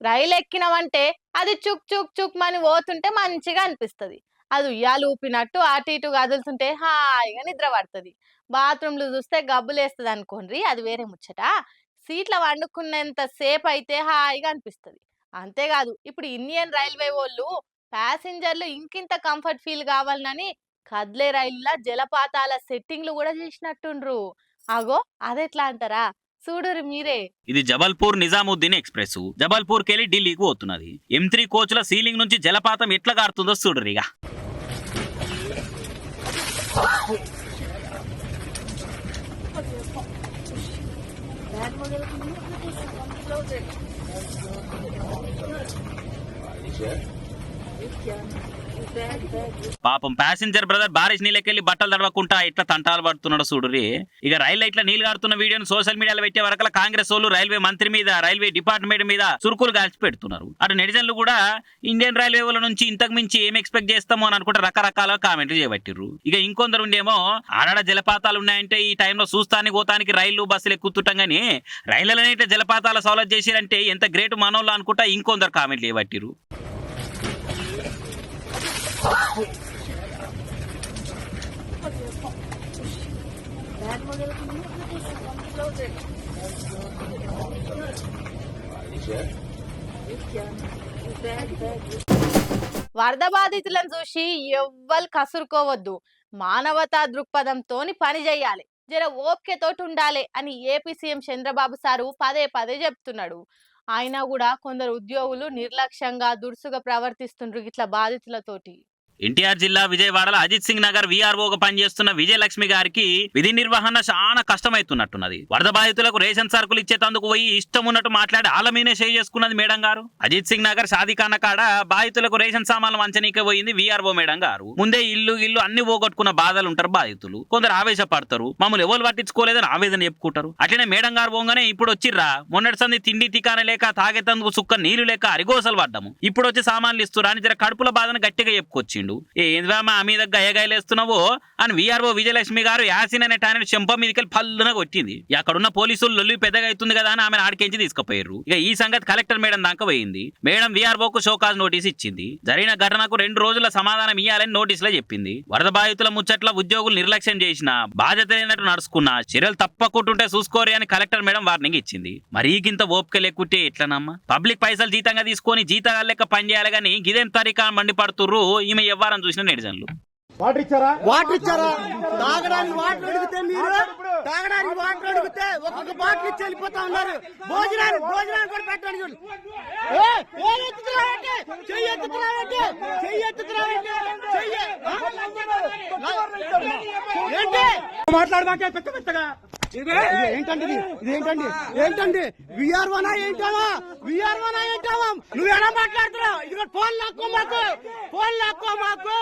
రైలు ఎక్కినామంటే అది చుక్ చుక్ చుక్ మని పోతుంటే మంచిగా అనిపిస్తది. అది ఉయ్యాల ఊపినట్టు అటు ఇటు కదులుతుంటే హాయిగా నిద్ర పడతది. బాత్రూమ్‌లు చూస్తే గబ్బులేస్తదనుకోండ్రి అది వేరే ముచ్చట. సీట్ల పండుకున్నంత సేపయితే హాయిగా అనిపిస్తది. అంతేగాదు ఇప్పుడు ఇండియన్ రైల్వే వోళ్ళు ప్యాసింజర్లు ఇంకింత కంఫర్ట్ ఫీల్ కావాలనని కదిలే రైలులా జలపాతాల సెట్టింగ్‌లు గూడా చేసినట్టుండ్రు. అగో అదెట్లా అంటారా? చూడుర్రి మీరే. ఇది జబల్పూర్ నిజాముద్దీన్ ఎక్స్ప్రెస్ జబల్పూర్ కెళ్ళి ఢిల్లీకి పోతున్నది. M3 కోచ్ల సీలింగ్ నుంచి జలపాతం ఎట్లా కారుతుందో చూడరిగా. పాపం ప్యాసింజర్ బ్రదర్ బారిష్ నీళ్ళకెళ్ళి బట్టలు తడవకుండా ఇట్లా తంటాలు పడుతున్నాడు చూడురి. ఇక రైలు ఇట్లా నీళ్ళు కారుతున్న వీడియోని సోషల్ మీడియాలో పెట్టే వరకు కాంగ్రెస్ వాళ్ళు రైల్వే మంత్రి మీద రైల్వే డిపార్ట్మెంట్ మీద చురుకులు కాల్చి పెడుతున్నారు. అటు నెటిజన్లు కూడా ఇండియన్ రైల్వే వాళ్ళ నుంచి ఇంతకు మించి ఏం ఎక్స్పెక్ట్ చేస్తామో అని అనుకుంటే రకరకాల కామెంట్లు చేయబట్టిర్రు. ఇక ఇంకొందరు ఉండేమో ఆడాడ జలపాతాలు ఉన్నాయంటే ఈ టైంలో చూస్తానికి పోతానికి రైళ్లు బస్సులు ఎక్కుతుంటాం గానీ రైళ్లనే ఇట్లా జలపాతాల సౌలభ్యం చేసిరంటే ఎంత గ్రేట్ మనోళ్ళు అనుకుంటా ఇంకొందరు కామెంట్లు చేయబట్టిర్రు. వరద బాధితులను చూసి ఎవ్వరు కసురుకోవద్దు. మానవతా దృక్పథంతోని పని చేయాలి. జర ఓపికతోటి ఉండాలి అని ఏపీ సీఎం చంద్రబాబు సారు పదే పదే చెప్తున్నాడు. అయినా కూడా కొందరు ఉద్యోగులు నిర్లక్ష్యంగా దురుసుగా ప్రవర్తిస్తుండ్రు ఇట్లా బాధితులతోటి. ఎన్టీఆర్ జిల్లా విజయవాడలో అజిత్ సింగ్ నగర్ వీఆర్ఓగా పనిచేస్తున్న విజయలక్ష్మి గారికి విధి నిర్వహణ చాలా కష్టమైతున్నట్టున్నది. వరద బాధితులకు రేషన్ సరుకులు ఇచ్చేతందుకు పోయి ఇష్టం ఉన్నట్టు మాట్లాడి ఆలమీనే షేర్ చేసుకున్నది మేడం గారు. అజిత్ సింగ్ నగర్ షాదీఖానా కాడ బాధితులకు రేషన్ సామాన్లు వంచనీకే పోయింది వీఆర్ఓ మేడం గారు. ముందే ఇల్లు అన్ని పోగొట్టుకున్న బాధలు ఉంటారు బాధితులు. కొందరు ఆవేశపడతారు, మమ్మల్ని ఎవరు పట్టించుకోలేదని ఆవేదన చెప్పుకుంటారు. అట్లనే మేడం గారు పోగానే ఇప్పుడు వచ్చిర్రా మొన్నటి సంది తిండి తికాన లేక తాగేతందుకు సుక్క నీళ్లు లేక అరిగోసలు పడ్డాము, ఇప్పుడు వచ్చి సామాన్లు ఇస్తురా అని జర కడుపుల బాధను గట్టిగా చెప్పుకొచ్చిండు. ఏంద్రా మా మీద గయ్యగాయలేస్తున్నావో అని వీఆర్ఓ విజయలక్ష్మి గారు యాసిన్ అనే టాయిలెట్ చెంప మీదకి పల్లున కొట్టింది. అక్కడున్న పోలీసులు లొల్లి పెద్దగా అవుతుంది కదా అని ఆమెను ఆడికెంచి తీసుకుపోయారు. ఇక ఈ సంగతి కలెక్టర్ మేడం దాకా పోయింది. మేడం వీఆర్ఓకు షోకాజ్ నోటీస్ ఇచ్చింది. జరిగిన ఘటనకు 2 రోజుల సమాధానం ఇవ్వాలని నోటీసులో చెప్పింది. వరద బాధితుల ముచ్చట్ల ఉద్యోగులు నిర్లక్ష్యం చేసినా బాధ్యత లేనట్టు నడుచుకున్నా చర్యలు తప్పకుంటుంటే చూసుకోరే అని కలెక్టర్ మేడం వార్నింగ్ ఇచ్చింది. మరీకింత ఓపిక లేకుంటే ఎట్లనమ్మా? పబ్లిక్ పైసలు జీతంగా తీసుకొని జీతాల లెక్క పనిచేయాలి గానీ గిదేం తరీకా మండిపడుతుర్రు ఈమె ఎవ్వరని చూసిన నెటిజన్లు. వాటర్ ఇచ్చారా తాగడానికి వాటర్ అడిగితే మీరు తాగడానికి వాటర్ అడిగితే ఒక్కొక్క బాటిల్ ఇచ్చి వెళ్ళిపోతా ఉన్నారు. భోజనానికి కూడా పెట్టడానికి మాట్లాడమాకే పెద్ద పెద్దగా ఏంటండి విఆర్ఓనా ఏంటావా నువ్వు ఎలా మాట్లాడుతున్నావు? ఇది ఫోన్ లాక్కో మాకు